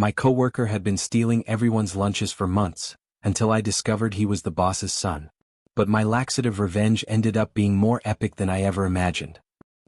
My coworker had been stealing everyone's lunches for months, until I discovered he was the boss's son. But my laxative revenge ended up being more epic than I ever imagined.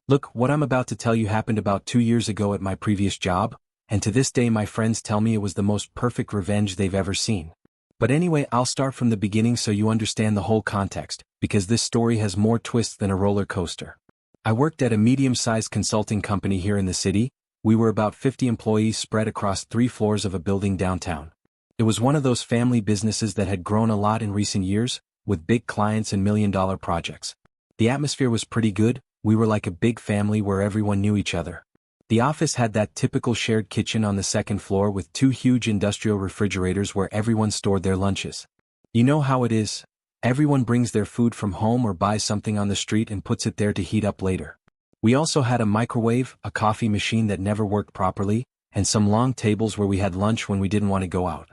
Look, what I'm about to tell you happened about 2 years ago at my previous job, and to this day my friends tell me it was the most perfect revenge they've ever seen. But anyway, I'll start from the beginning so you understand the whole context, because this story has more twists than a roller coaster. I worked at a medium-sized consulting company here in the city. We were about 50 employees spread across 3 floors of a building downtown. It was one of those family businesses that had grown a lot in recent years, with big clients and million-dollar projects. The atmosphere was pretty good. We were like a big family where everyone knew each other. The office had that typical shared kitchen on the second floor with 2 huge industrial refrigerators where everyone stored their lunches. You know how it is. Everyone brings their food from home or buys something on the street and puts it there to heat up later. We also had a microwave, a coffee machine that never worked properly, and some long tables where we had lunch when we didn't want to go out.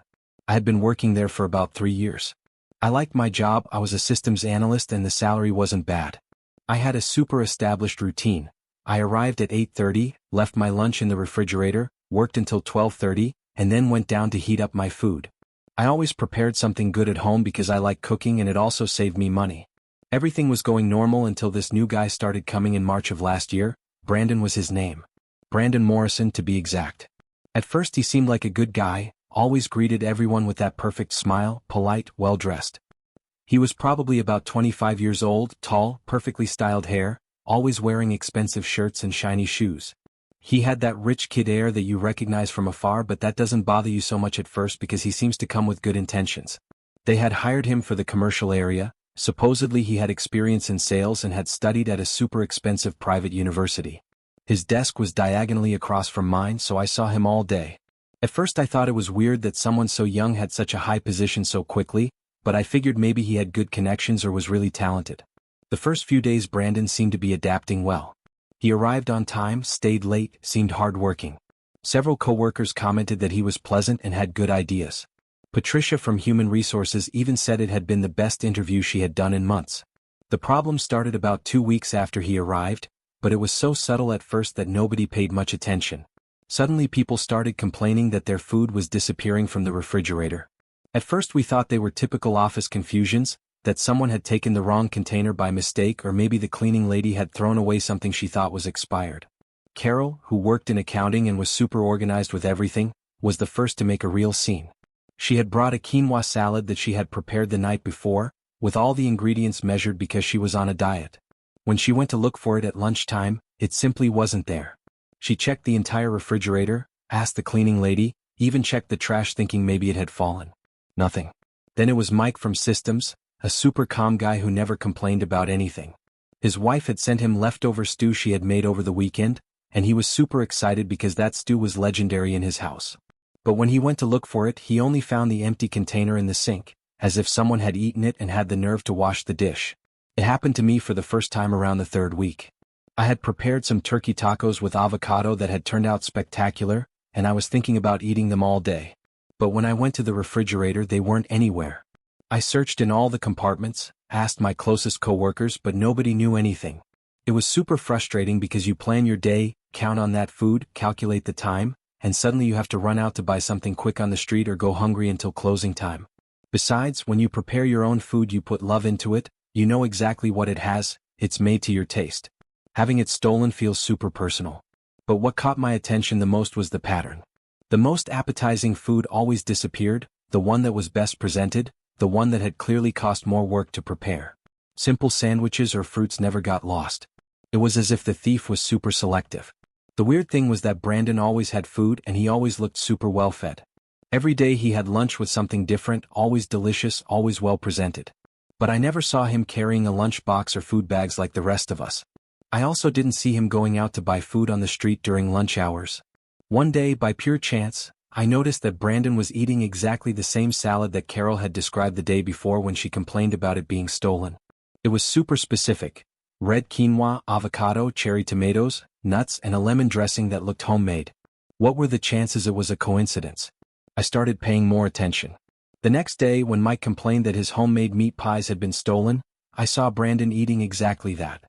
I had been working there for about 3 years. I liked my job. I was a systems analyst and the salary wasn't bad. I had a super established routine. I arrived at 8:30, left my lunch in the refrigerator, worked until 12:30, and then went down to heat up my food. I always prepared something good at home because I like cooking and it also saved me money. Everything was going normal until this new guy started coming in March of last year. Brandon was his name. Brandon Morrison to be exact. At first he seemed like a good guy, always greeted everyone with that perfect smile, polite, well-dressed. He was probably about 25 years old, tall, perfectly styled hair, always wearing expensive shirts and shiny shoes. He had that rich kid air that you recognize from afar, but that doesn't bother you so much at first because he seems to come with good intentions. They had hired him for the commercial area. Supposedly he had experience in sales and had studied at a super expensive private university. His desk was diagonally across from mine, so I saw him all day. At first I thought it was weird that someone so young had such a high position so quickly, but I figured maybe he had good connections or was really talented. The first few days Brandon seemed to be adapting well. He arrived on time, stayed late, seemed hardworking. Several coworkers commented that he was pleasant and had good ideas. Patricia from Human Resources even said it had been the best interview she had done in months. The problem started about 2 weeks after he arrived, but it was so subtle at first that nobody paid much attention. Suddenly people started complaining that their food was disappearing from the refrigerator. At first we thought they were typical office confusions, that someone had taken the wrong container by mistake or maybe the cleaning lady had thrown away something she thought was expired. Carol, who worked in accounting and was super organized with everything, was the first to make a real scene. She had brought a quinoa salad that she had prepared the night before, with all the ingredients measured because she was on a diet. When she went to look for it at lunchtime, it simply wasn't there. She checked the entire refrigerator, asked the cleaning lady, even checked the trash thinking maybe it had fallen. Nothing. Then it was Mike from Systems, a super calm guy who never complained about anything. His wife had sent him leftover stew she had made over the weekend, and he was super excited because that stew was legendary in his house. But when he went to look for it, he only found the empty container in the sink, as if someone had eaten it and had the nerve to wash the dish. It happened to me for the first time around the 3rd week. I had prepared some turkey tacos with avocado that had turned out spectacular, and I was thinking about eating them all day. But when I went to the refrigerator, they weren't anywhere. I searched in all the compartments, asked my closest coworkers, but nobody knew anything. It was super frustrating because you plan your day, count on that food, calculate the time, and suddenly you have to run out to buy something quick on the street or go hungry until closing time. Besides, when you prepare your own food you put love into it, you know exactly what it has, it's made to your taste. Having it stolen feels super personal. But what caught my attention the most was the pattern. The most appetizing food always disappeared, the one that was best presented, the one that had clearly cost more work to prepare. Simple sandwiches or fruits never got lost. It was as if the thief was super selective. The weird thing was that Brandon always had food and he always looked super well fed. Every day he had lunch with something different, always delicious, always well presented. But I never saw him carrying a lunch box or food bags like the rest of us. I also didn't see him going out to buy food on the street during lunch hours. One day, by pure chance, I noticed that Brandon was eating exactly the same salad that Carol had described the day before when she complained about it being stolen. It was super specific. Red quinoa, avocado, cherry tomatoes, nuts, and a lemon dressing that looked homemade. What were the chances it was a coincidence? I started paying more attention. The next day, when Mike complained that his homemade meat pies had been stolen, I saw Brandon eating exactly that.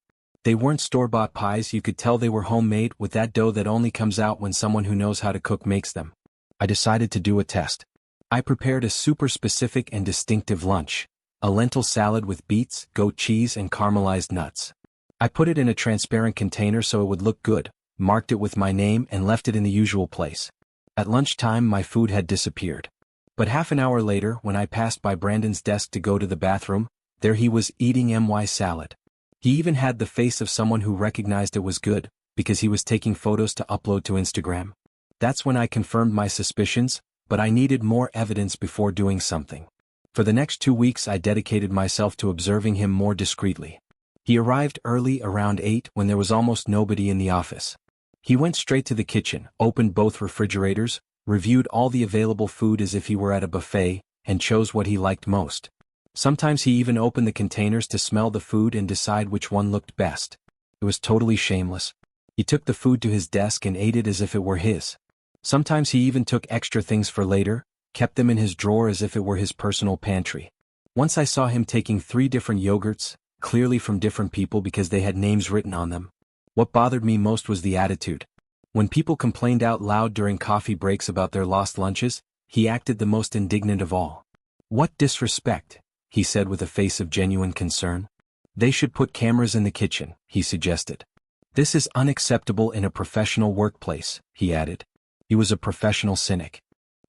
They weren't store-bought pies, you could tell they were homemade with that dough that only comes out when someone who knows how to cook makes them. I decided to do a test. I prepared a super specific and distinctive lunch. A lentil salad with beets, goat cheese and caramelized nuts. I put it in a transparent container so it would look good, marked it with my name and left it in the usual place. At lunchtime my food had disappeared. But half an hour later when I passed by Brandon's desk to go to the bathroom, there he was eating my salad. He even had the face of someone who recognized it was good, because he was taking photos to upload to Instagram. That's when I confirmed my suspicions, but I needed more evidence before doing something. For the next 2 weeks I dedicated myself to observing him more discreetly. He arrived early around 8 when there was almost nobody in the office. He went straight to the kitchen, opened both refrigerators, reviewed all the available food as if he were at a buffet, and chose what he liked most. Sometimes he even opened the containers to smell the food and decide which one looked best. It was totally shameless. He took the food to his desk and ate it as if it were his. Sometimes he even took extra things for later, kept them in his drawer as if it were his personal pantry. Once I saw him taking 3 different yogurts, clearly from different people because they had names written on them. What bothered me most was the attitude. When people complained out loud during coffee breaks about their lost lunches, he acted the most indignant of all. "What disrespect," he said with a face of genuine concern. "They should put cameras in the kitchen," he suggested. "This is unacceptable in a professional workplace," he added. He was a professional cynic.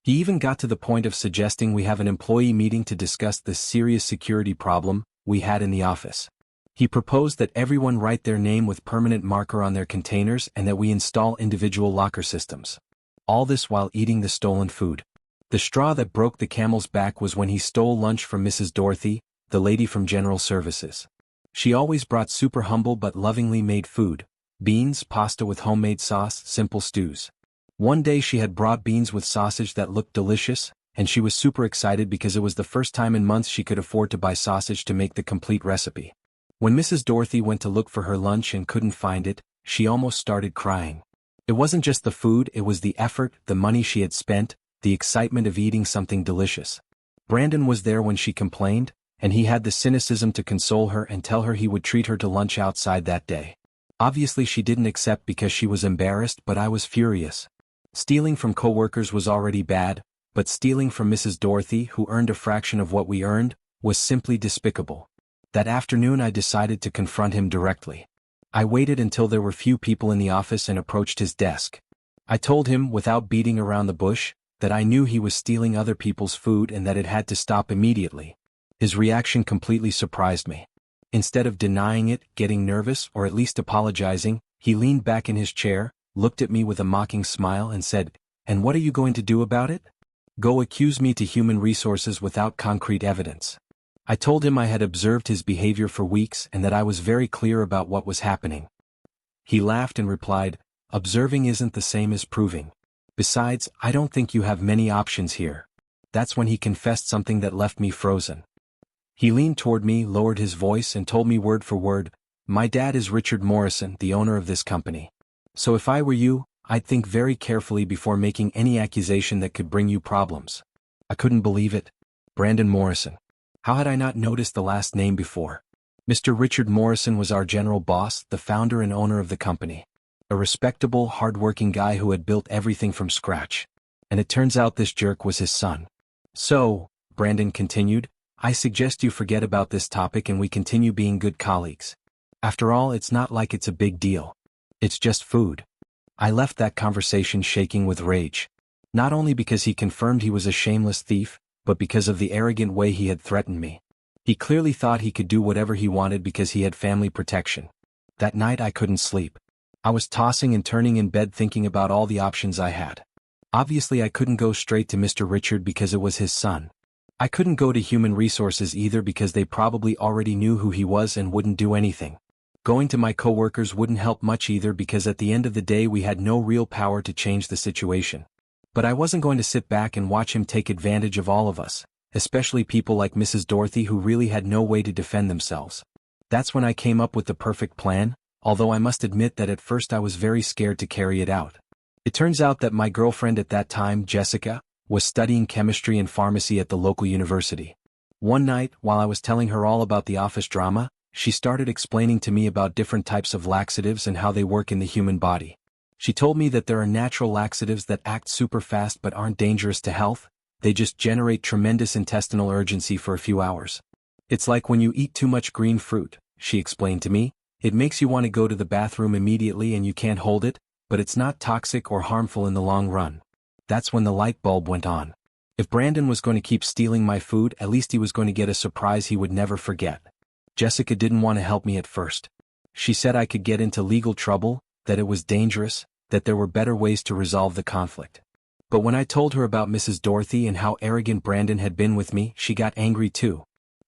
He even got to the point of suggesting we have an employee meeting to discuss the serious security problem we had in the office. He proposed that everyone write their name with permanent marker on their containers and that we install individual locker systems. All this while eating the stolen food. The straw that broke the camel's back was when he stole lunch from Mrs. Dorothy, the lady from General Services. She always brought super humble but lovingly made food: beans, pasta with homemade sauce, simple stews. One day she had brought beans with sausage that looked delicious, and she was super excited because it was the first time in months she could afford to buy sausage to make the complete recipe. When Mrs. Dorothy went to look for her lunch and couldn't find it, she almost started crying. It wasn't just the food, it was the effort, the money she had spent, the excitement of eating something delicious. Brandon was there when she complained, and he had the cynicism to console her and tell her he would treat her to lunch outside that day. Obviously she didn't accept because she was embarrassed, but I was furious. Stealing from coworkers was already bad, but stealing from Mrs. Dorothy, who earned a fraction of what we earned, was simply despicable. That afternoon I decided to confront him directly. I waited until there were few people in the office and approached his desk. I told him, without beating around the bush, that I knew he was stealing other people's food and that it had to stop immediately. His reaction completely surprised me. Instead of denying it, getting nervous, or at least apologizing, he leaned back in his chair, looked at me with a mocking smile and said, "And what are you going to do about it? Go accuse me to human resources without concrete evidence." I told him I had observed his behavior for weeks and that I was very clear about what was happening. He laughed and replied, "Observing isn't the same as proving. Besides, I don't think you have many options here." That's when he confessed something that left me frozen. He leaned toward me, lowered his voice and told me word for word, "My dad is Richard Morrison, the owner of this company. So if I were you, I'd think very carefully before making any accusation that could bring you problems." I couldn't believe it. Brandon Morrison. How had I not noticed the last name before? Mr. Richard Morrison was our general boss, the founder and owner of the company. A respectable, hard-working guy who had built everything from scratch. And it turns out this jerk was his son. "So," Brandon continued, "I suggest you forget about this topic and we continue being good colleagues. After all, it's not like it's a big deal. It's just food." I left that conversation shaking with rage. Not only because he confirmed he was a shameless thief, but because of the arrogant way he had threatened me. He clearly thought he could do whatever he wanted because he had family protection. That night I couldn't sleep. I was tossing and turning in bed thinking about all the options I had. Obviously I couldn't go straight to Mr. Richard because it was his son. I couldn't go to human resources either because they probably already knew who he was and wouldn't do anything. Going to my coworkers wouldn't help much either because at the end of the day we had no real power to change the situation. But I wasn't going to sit back and watch him take advantage of all of us, especially people like Mrs. Dorothy who really had no way to defend themselves. That's when I came up with the perfect plan, although I must admit that at first I was very scared to carry it out. It turns out that my girlfriend at that time, Jessica, was studying chemistry and pharmacy at the local university. One night, while I was telling her all about the office drama, she started explaining to me about different types of laxatives and how they work in the human body. She told me that there are natural laxatives that act super fast but aren't dangerous to health, they just generate tremendous intestinal urgency for a few hours. It's like when you eat too much green fruit, she explained to me, it makes you want to go to the bathroom immediately and you can't hold it, but it's not toxic or harmful in the long run. That's when the light bulb went on. If Brandon was going to keep stealing my food, at least he was going to get a surprise he would never forget. Jessica didn't want to help me at first. She said I could get into legal trouble, that it was dangerous, that there were better ways to resolve the conflict. But when I told her about Mrs. Dorothy and how arrogant Brandon had been with me, she got angry too.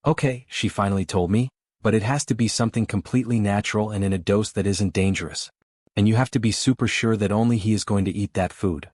Okay, she finally told me, but it has to be something completely natural and in a dose that isn't dangerous. And you have to be super sure that only he is going to eat that food.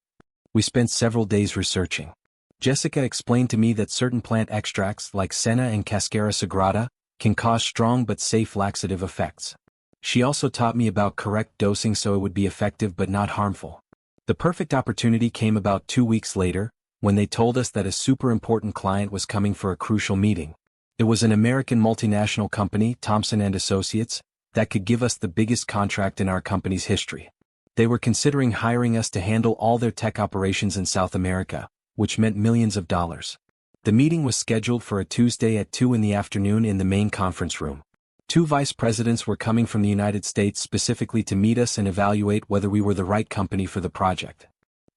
We spent several days researching. Jessica explained to me that certain plant extracts like senna and cascara sagrada can cause strong but safe laxative effects. She also taught me about correct dosing so it would be effective but not harmful. The perfect opportunity came about 2 weeks later, when they told us that a super important client was coming for a crucial meeting. It was an American multinational company, Thompson & Associates, that could give us the biggest contract in our company's history. They were considering hiring us to handle all their tech operations in South America, which meant millions of dollars. The meeting was scheduled for a Tuesday at 2 in the afternoon in the main conference room. 2 vice presidents were coming from the United States specifically to meet us and evaluate whether we were the right company for the project.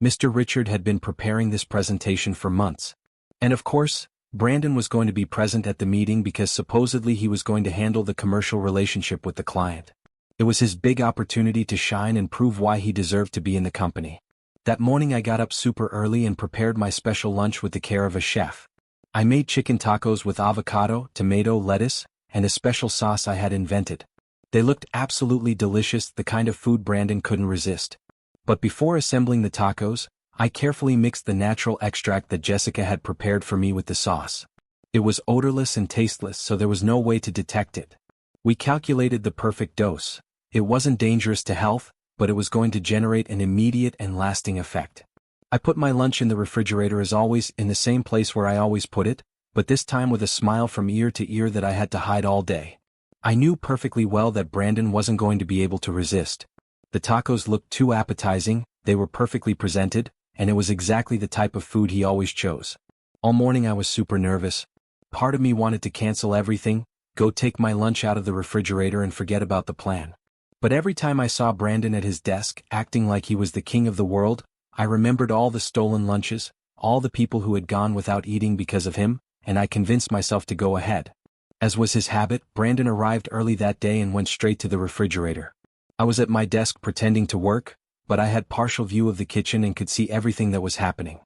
Mr. Richard had been preparing this presentation for months. And of course, Brandon was going to be present at the meeting because supposedly he was going to handle the commercial relationship with the client. It was his big opportunity to shine and prove why he deserved to be in the company. That morning I got up super early and prepared my special lunch with the care of a chef. I made chicken tacos with avocado, tomato, lettuce, and a special sauce I had invented. They looked absolutely delicious, the kind of food Brandon couldn't resist. But before assembling the tacos, I carefully mixed the natural extract that Jessica had prepared for me with the sauce. It was odorless and tasteless, so there was no way to detect it. We calculated the perfect dose. It wasn't dangerous to health, but it was going to generate an immediate and lasting effect. I put my lunch in the refrigerator as always, in the same place where I always put it, but this time with a smile from ear to ear that I had to hide all day. I knew perfectly well that Brandon wasn't going to be able to resist. The tacos looked too appetizing, they were perfectly presented, and it was exactly the type of food he always chose. All morning I was super nervous. Part of me wanted to cancel everything, go take my lunch out of the refrigerator and forget about the plan. But every time I saw Brandon at his desk, acting like he was the king of the world, I remembered all the stolen lunches, all the people who had gone without eating because of him, and I convinced myself to go ahead. As was his habit, Brandon arrived early that day and went straight to the refrigerator. I was at my desk pretending to work, but I had partial view of the kitchen and could see everything that was happening.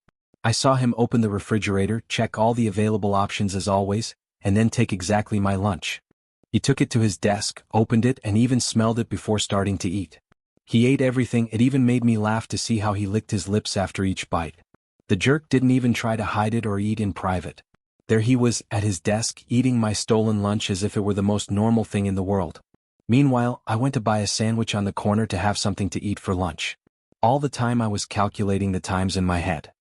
I saw him open the refrigerator, check all the available options as always, and then take exactly my lunch. He took it to his desk, opened it, and even smelled it before starting to eat. He ate everything. It even made me laugh to see how he licked his lips after each bite. The jerk didn't even try to hide it or eat in private. There he was, at his desk, eating my stolen lunch as if it were the most normal thing in the world. Meanwhile, I went to buy a sandwich on the corner to have something to eat for lunch. All the time I was calculating the times in my head.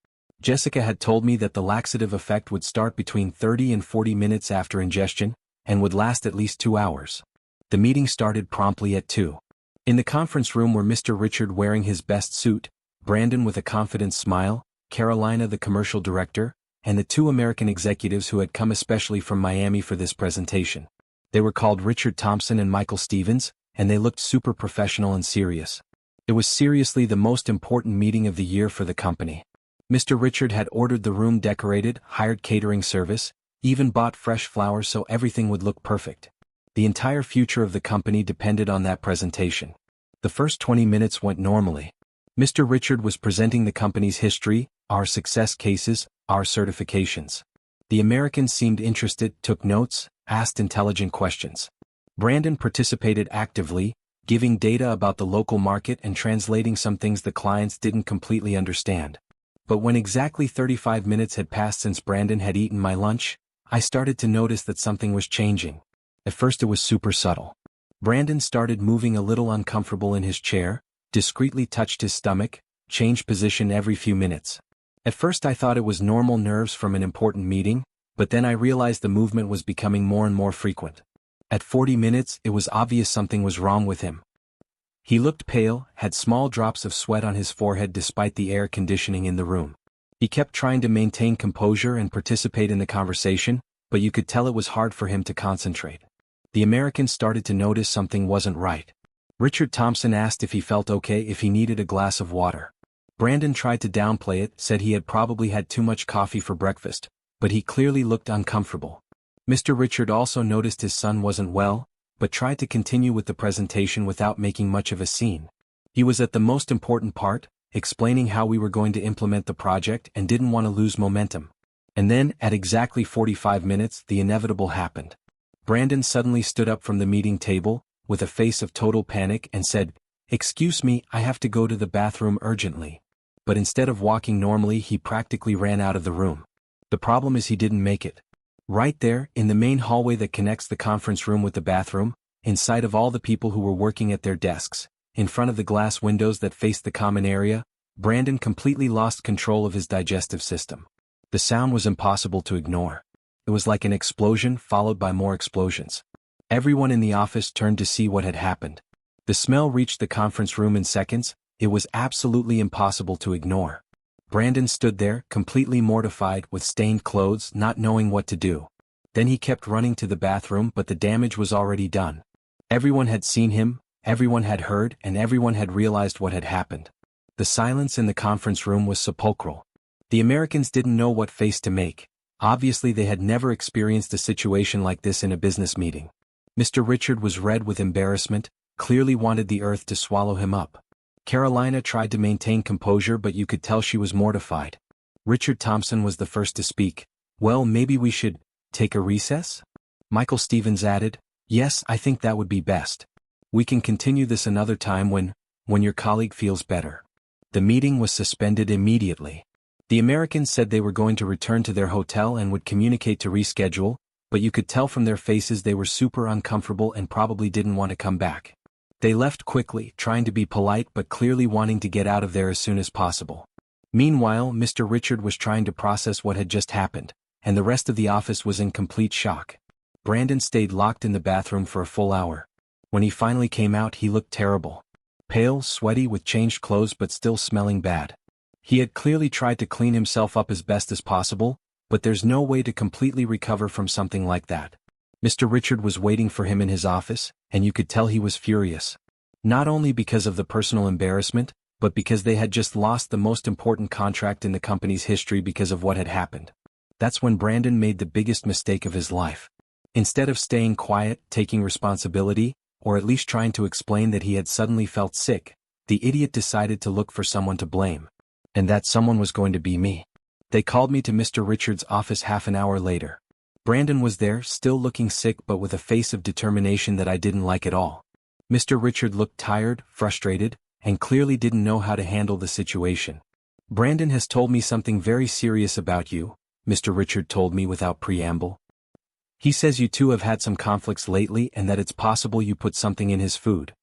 Jessica had told me that the laxative effect would start between 30 and 40 minutes after ingestion, and would last at least 2 hours. The meeting started promptly at 2. In the conference room were Mr. Richard wearing his best suit, Brandon with a confident smile, Carolina the commercial director, and the 2 American executives who had come especially from Miami for this presentation. They were called Richard Thompson and Michael Stevens, and they looked super professional and serious. It was seriously the most important meeting of the year for the company. Mr. Richard had ordered the room decorated, hired catering service, even bought fresh flowers so everything would look perfect. The entire future of the company depended on that presentation. The first 20 minutes went normally. Mr. Richard was presenting the company's history, our success cases, our certifications. The Americans seemed interested, took notes, asked intelligent questions. Brandon participated actively, giving data about the local market and translating some things the clients didn't completely understand. But when exactly 35 minutes had passed since Brandon had eaten my lunch, I started to notice that something was changing. At first it was super subtle. Brandon started moving a little uncomfortable in his chair, discreetly touched his stomach, changed position every few minutes. At first I thought it was normal nerves from an important meeting, but then I realized the movement was becoming more and more frequent. At 40 minutes, it was obvious something was wrong with him. He looked pale, had small drops of sweat on his forehead despite the air conditioning in the room. He kept trying to maintain composure and participate in the conversation, but you could tell it was hard for him to concentrate. The American started to notice something wasn't right. Richard Thompson asked if he felt okay if he needed a glass of water. Brandon tried to downplay it, said he had probably had too much coffee for breakfast, but he clearly looked uncomfortable. Mr. Richard also noticed his son wasn't well, but tried to continue with the presentation without making much of a scene. He was at the most important part, explaining how we were going to implement the project and didn't want to lose momentum. And then, at exactly 45 minutes, the inevitable happened. Brandon suddenly stood up from the meeting table, with a face of total panic and said, "Excuse me, I have to go to the bathroom urgently." But instead of walking normally, he practically ran out of the room. The problem is he didn't make it. Right there, in the main hallway that connects the conference room with the bathroom, in sight of all the people who were working at their desks, in front of the glass windows that faced the common area, Brandon completely lost control of his digestive system. The sound was impossible to ignore. It was like an explosion followed by more explosions. Everyone in the office turned to see what had happened. The smell reached the conference room in seconds. It was absolutely impossible to ignore. Brandon stood there, completely mortified, with stained clothes, not knowing what to do. Then he kept running to the bathroom, but the damage was already done. Everyone had seen him, everyone had heard, and everyone had realized what had happened. The silence in the conference room was sepulchral. The Americans didn't know what face to make. Obviously they had never experienced a situation like this in a business meeting. Mr. Richard was red with embarrassment, clearly wanted the earth to swallow him up. Carolina tried to maintain composure, but you could tell she was mortified. Richard Thompson was the first to speak. "Well, maybe we should take a recess?" Michael Stevens added, "Yes, I think that would be best. We can continue this another time when your colleague feels better." The meeting was suspended immediately. The Americans said they were going to return to their hotel and would communicate to reschedule, but you could tell from their faces they were super uncomfortable and probably didn't want to come back. They left quickly, trying to be polite but clearly wanting to get out of there as soon as possible. Meanwhile, Mr. Richard was trying to process what had just happened, and the rest of the office was in complete shock. Brandon stayed locked in the bathroom for a full hour. When he finally came out, he looked terrible. Pale, sweaty, with changed clothes but still smelling bad. He had clearly tried to clean himself up as best as possible, but there's no way to completely recover from something like that. Mr. Richard was waiting for him in his office, and you could tell he was furious. Not only because of the personal embarrassment, but because they had just lost the most important contract in the company's history because of what had happened. That's when Brandon made the biggest mistake of his life. Instead of staying quiet, taking responsibility, or at least trying to explain that he had suddenly felt sick, the idiot decided to look for someone to blame. And that someone was going to be me. They called me to Mr. Richard's office half an hour later. Brandon was there, still looking sick but with a face of determination that I didn't like at all. Mr. Richard looked tired, frustrated, and clearly didn't know how to handle the situation. "Brandon has told me something very serious about you," Mr. Richard told me without preamble. "He says you two have had some conflicts lately and that it's possible you put something in his food."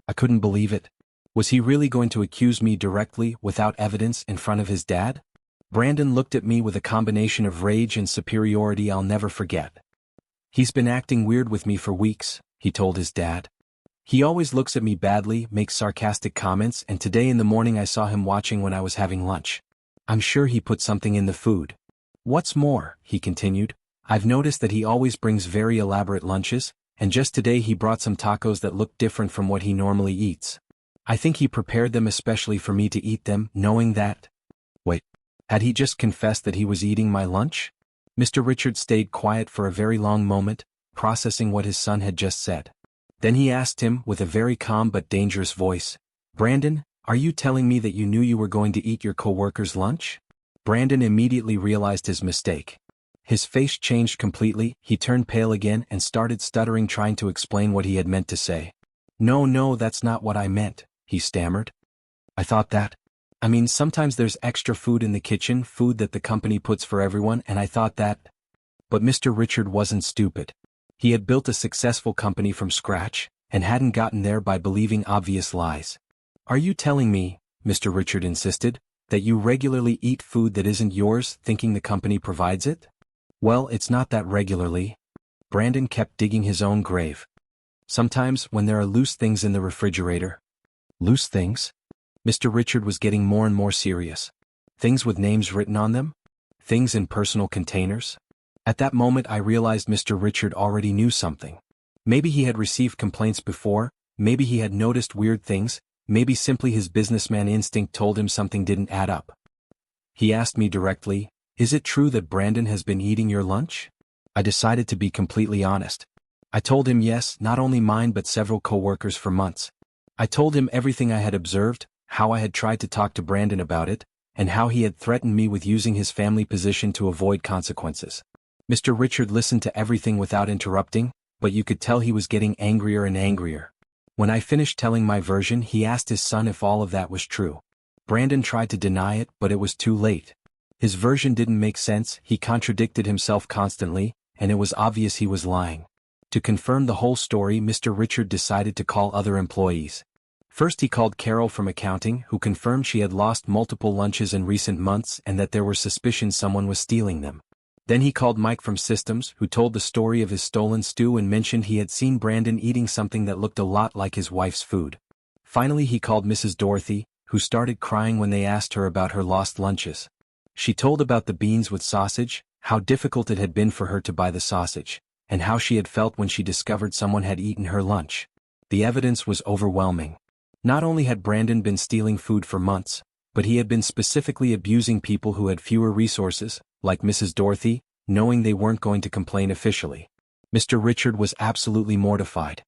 I couldn't believe it. Was he really going to accuse me directly, without evidence, in front of his dad? Brandon looked at me with a combination of rage and superiority I'll never forget. "He's been acting weird with me for weeks," he told his dad. "He always looks at me badly, makes sarcastic comments, and today in the morning I saw him watching when I was having lunch. I'm sure he put something in the food. What's more," he continued, "I've noticed that he always brings very elaborate lunches, and just today he brought some tacos that look different from what he normally eats. I think he prepared them especially for me to eat them, knowing that..." Wait, had he just confessed that he was eating my lunch? Mr. Richard stayed quiet for a very long moment, processing what his son had just said. Then he asked him, with a very calm but dangerous voice, "Brandon, are you telling me that you knew you were going to eat your coworker's lunch?" Brandon immediately realized his mistake. His face changed completely, he turned pale again and started stuttering, trying to explain what he had meant to say. No, that's not what I meant," he stammered. "I thought that. I mean, sometimes there's extra food in the kitchen, food that the company puts for everyone, and I thought that..." But Mr. Richard wasn't stupid. He had built a successful company from scratch, and hadn't gotten there by believing obvious lies. "Are you telling me," Mr. Richard insisted, "that you regularly eat food that isn't yours, thinking the company provides it?" "Well, it's not that regularly." Brandon kept digging his own grave. "Sometimes, when there are loose things in the refrigerator." Loose things? Mr. Richard was getting more and more serious. Things with names written on them? Things in personal containers? At that moment I realized Mr. Richard already knew something. Maybe he had received complaints before, maybe he had noticed weird things, maybe simply his businessman instinct told him something didn't add up. He asked me directly, "Is it true that Brandon has been eating your lunch?" I decided to be completely honest. I told him yes, not only mine but several coworkers for months. I told him everything I had observed, how I had tried to talk to Brandon about it, and how he had threatened me with using his family position to avoid consequences. Mr. Richard listened to everything without interrupting, but you could tell he was getting angrier and angrier. When I finished telling my version, he asked his son if all of that was true. Brandon tried to deny it, but it was too late. His version didn't make sense, he contradicted himself constantly, and it was obvious he was lying. To confirm the whole story, Mr. Richard decided to call other employees. First he called Carol from accounting, who confirmed she had lost multiple lunches in recent months and that there were suspicions someone was stealing them. Then he called Mike from systems, who told the story of his stolen stew and mentioned he had seen Brandon eating something that looked a lot like his wife's food. Finally he called Mrs. Dorothy, who started crying when they asked her about her lost lunches. She told about the beans with sausage, how difficult it had been for her to buy the sausage, and how she had felt when she discovered someone had eaten her lunch. The evidence was overwhelming. Not only had Brandon been stealing food for months, but he had been specifically abusing people who had fewer resources, like Mrs. Dorothy, knowing they weren't going to complain officially. Mr. Richard was absolutely mortified.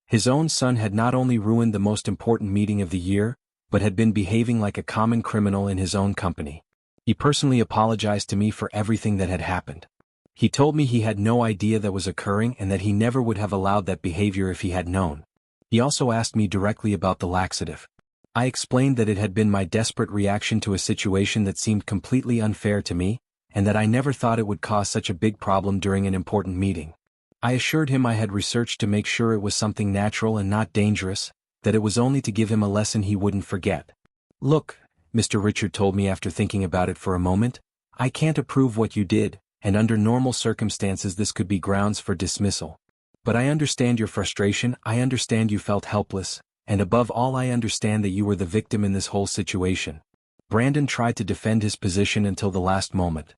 His own son had not only ruined the most important meeting of the year, but had been behaving like a common criminal in his own company. He personally apologized to me for everything that had happened. He told me he had no idea that was occurring and that he never would have allowed that behavior if he had known. He also asked me directly about the laxative. I explained that it had been my desperate reaction to a situation that seemed completely unfair to me, and that I never thought it would cause such a big problem during an important meeting. I assured him I had researched to make sure it was something natural and not dangerous, that it was only to give him a lesson he wouldn't forget. "Look," Mr. Richard told me after thinking about it for a moment, "I can't approve what you did, and under normal circumstances this could be grounds for dismissal. But I understand your frustration, I understand you felt helpless, and above all I understand that you were the victim in this whole situation." Brandon tried to defend his position until the last moment.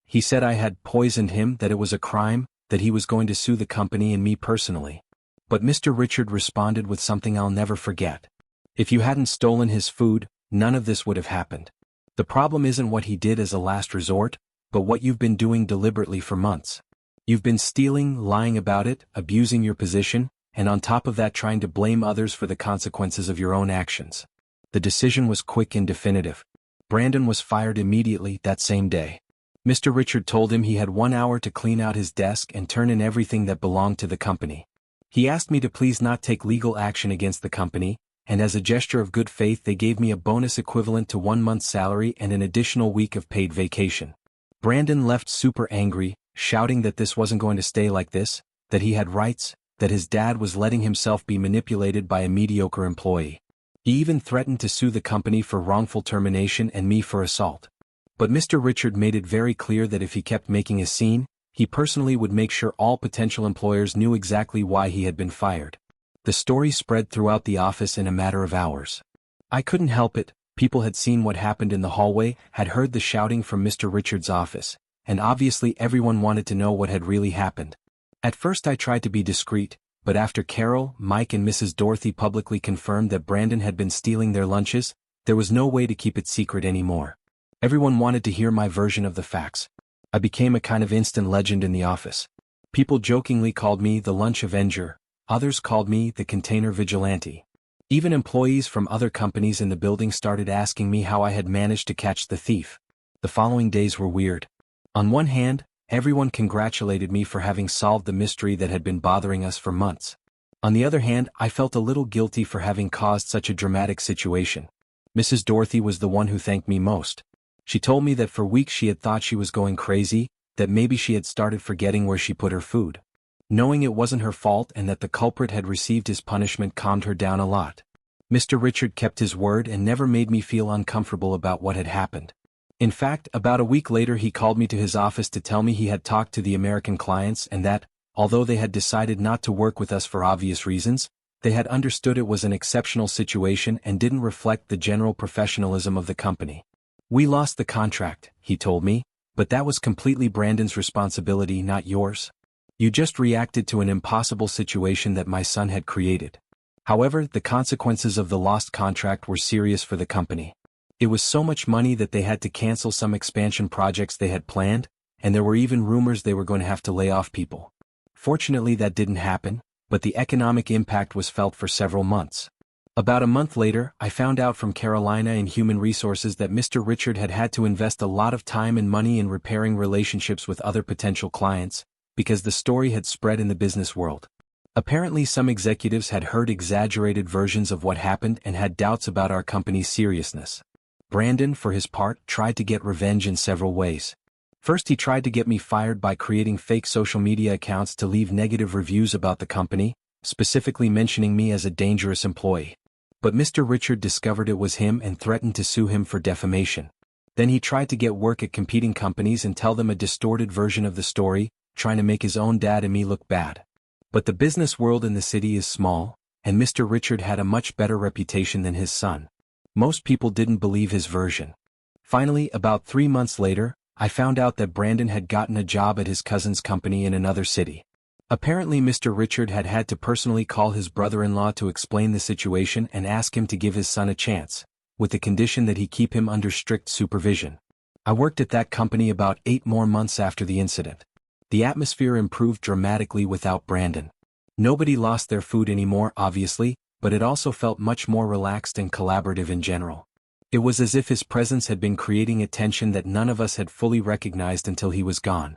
He said I had poisoned him, that it was a crime, that he was going to sue the company and me personally. But Mr. Richard responded with something I'll never forget. "If you hadn't stolen his food, none of this would have happened. The problem isn't what he did as a last resort, but what you've been doing deliberately for months. You've been stealing, lying about it, abusing your position, and on top of that trying to blame others for the consequences of your own actions." The decision was quick and definitive. Brandon was fired immediately that same day. Mr. Richard told him he had 1 hour to clean out his desk and turn in everything that belonged to the company. He asked me to please not take legal action against the company, and as a gesture of good faith they gave me a bonus equivalent to 1 month's salary and an additional week of paid vacation. Brandon left super angry, shouting that this wasn't going to stay like this, that he had rights, that his dad was letting himself be manipulated by a mediocre employee. He even threatened to sue the company for wrongful termination and me for assault. But Mr. Richard made it very clear that if he kept making a scene, he personally would make sure all potential employers knew exactly why he had been fired. The story spread throughout the office in a matter of hours. I couldn't help it, people had seen what happened in the hallway, had heard the shouting from Mr. Richard's office, and obviously everyone wanted to know what had really happened. At first I tried to be discreet, but after Carol, Mike and Mrs. Dorothy publicly confirmed that Brandon had been stealing their lunches, there was no way to keep it secret anymore. Everyone wanted to hear my version of the facts. I became a kind of instant legend in the office. People jokingly called me the Lunch Avenger, others called me the Container Vigilante. Even employees from other companies in the building started asking me how I had managed to catch the thief. The following days were weird. On one hand, everyone congratulated me for having solved the mystery that had been bothering us for months. On the other hand, I felt a little guilty for having caused such a dramatic situation. Mrs. Dorothy was the one who thanked me most. She told me that for weeks she had thought she was going crazy, that maybe she had started forgetting where she put her food. Knowing it wasn't her fault and that the culprit had received his punishment calmed her down a lot. Mr. Richard kept his word and never made me feel uncomfortable about what had happened. In fact, about a week later he called me to his office to tell me he had talked to the American clients and that, although they had decided not to work with us for obvious reasons, They had understood it was an exceptional situation and didn't reflect the general professionalism of the company. "We lost the contract," he told me, "but that was completely Brandon's responsibility, not yours. You just reacted to an impossible situation that my son had created." However, the consequences of the lost contract were serious for the company. It was so much money that they had to cancel some expansion projects they had planned, and there were even rumors they were going to have to lay off people. Fortunately, that didn't happen, but the economic impact was felt for several months. About a month later, I found out from Carolina in Human Resources that Mr. Richard had had to invest a lot of time and money in repairing relationships with other potential clients, because the story had spread in the business world. Apparently, some executives had heard exaggerated versions of what happened and had doubts about our company's seriousness. Brandon, for his part, tried to get revenge in several ways. First, he tried to get me fired by creating fake social media accounts to leave negative reviews about the company, specifically mentioning me as a dangerous employee. But Mr. Richard discovered it was him and threatened to sue him for defamation. Then he tried to get work at competing companies and tell them a distorted version of the story, trying to make his own dad and me look bad. But the business world in the city is small, and Mr. Richard had a much better reputation than his son. Most people didn't believe his version. Finally, about 3 months later, I found out that Brandon had gotten a job at his cousin's company in another city. Apparently, Mr. Richard had had to personally call his brother-in-law to explain the situation and ask him to give his son a chance, with the condition that he keep him under strict supervision. I worked at that company about 8 more months after the incident. The atmosphere improved dramatically without Brandon. Nobody lost their food anymore, obviously, but it also felt much more relaxed and collaborative in general. It was as if his presence had been creating a tension that none of us had fully recognized until he was gone.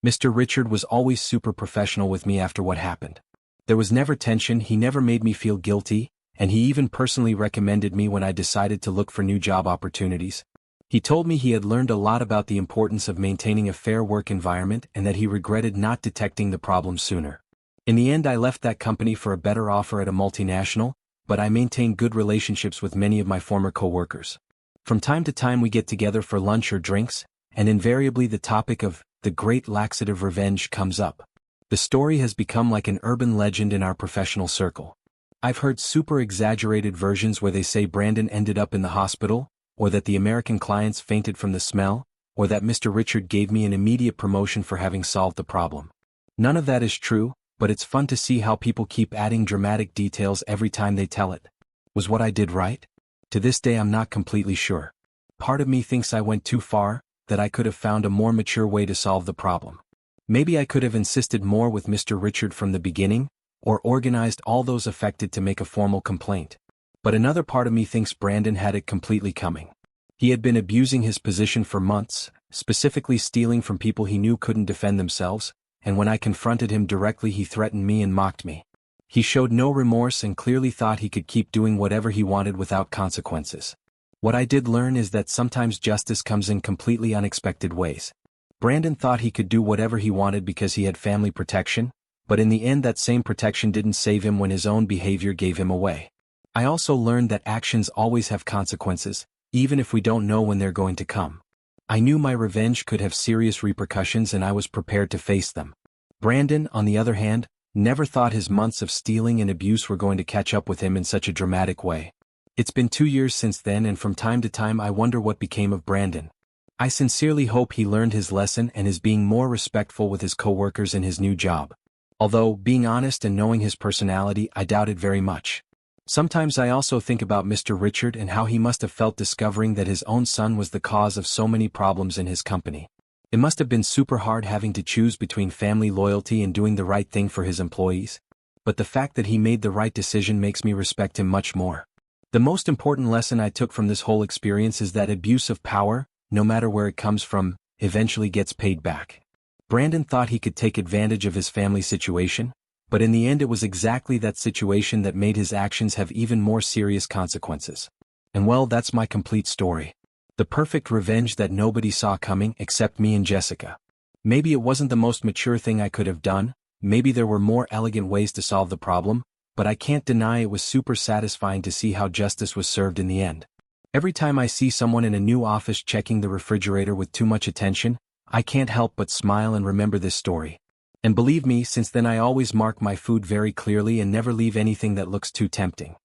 Mr. Richard was always super professional with me after what happened. There was never tension, he never made me feel guilty, and he even personally recommended me when I decided to look for new job opportunities. He told me he had learned a lot about the importance of maintaining a fair work environment and that he regretted not detecting the problem sooner. In the end, I left that company for a better offer at a multinational, but I maintained good relationships with many of my former coworkers. From time to time we get together for lunch or drinks, and invariably the topic of the great laxative revenge comes up. The story has become like an urban legend in our professional circle. I've heard super exaggerated versions where they say Brandon ended up in the hospital, or that the American clients fainted from the smell, or that Mr. Richard gave me an immediate promotion for having solved the problem. None of that is true, but it's fun to see how people keep adding dramatic details every time they tell it. Was what I did right? To this day I'm not completely sure. Part of me thinks I went too far, that I could have found a more mature way to solve the problem. Maybe I could have insisted more with Mr. Richard from the beginning, or organized all those affected to make a formal complaint. But another part of me thinks Brandon had it completely coming. He had been abusing his position for months, specifically stealing from people he knew couldn't defend themselves, and when I confronted him directly he threatened me and mocked me. He showed no remorse and clearly thought he could keep doing whatever he wanted without consequences. What I did learn is that sometimes justice comes in completely unexpected ways. Brandon thought he could do whatever he wanted because he had family protection, but in the end that same protection didn't save him when his own behavior gave him away. I also learned that actions always have consequences, even if we don't know when they're going to come. I knew my revenge could have serious repercussions and I was prepared to face them. Brandon, on the other hand, never thought his months of stealing and abuse were going to catch up with him in such a dramatic way. It's been 2 years since then and from time to time I wonder what became of Brandon. I sincerely hope he learned his lesson and is being more respectful with his coworkers in his new job. Although, being honest and knowing his personality, I doubt it very much. Sometimes I also think about Mr. Richard and how he must have felt discovering that his own son was the cause of so many problems in his company. It must have been super hard having to choose between family loyalty and doing the right thing for his employees. But the fact that he made the right decision makes me respect him much more. The most important lesson I took from this whole experience is that abuse of power, no matter where it comes from, eventually gets paid back. Brandon thought he could take advantage of his family situation, but in the end it was exactly that situation that made his actions have even more serious consequences. And well, that's my complete story. The perfect revenge that nobody saw coming except me and Jessica. Maybe it wasn't the most mature thing I could have done, maybe there were more elegant ways to solve the problem, but I can't deny it was super satisfying to see how justice was served in the end. Every time I see someone in a new office checking the refrigerator with too much attention, I can't help but smile and remember this story. And believe me, since then I always mark my food very clearly and never leave anything that looks too tempting.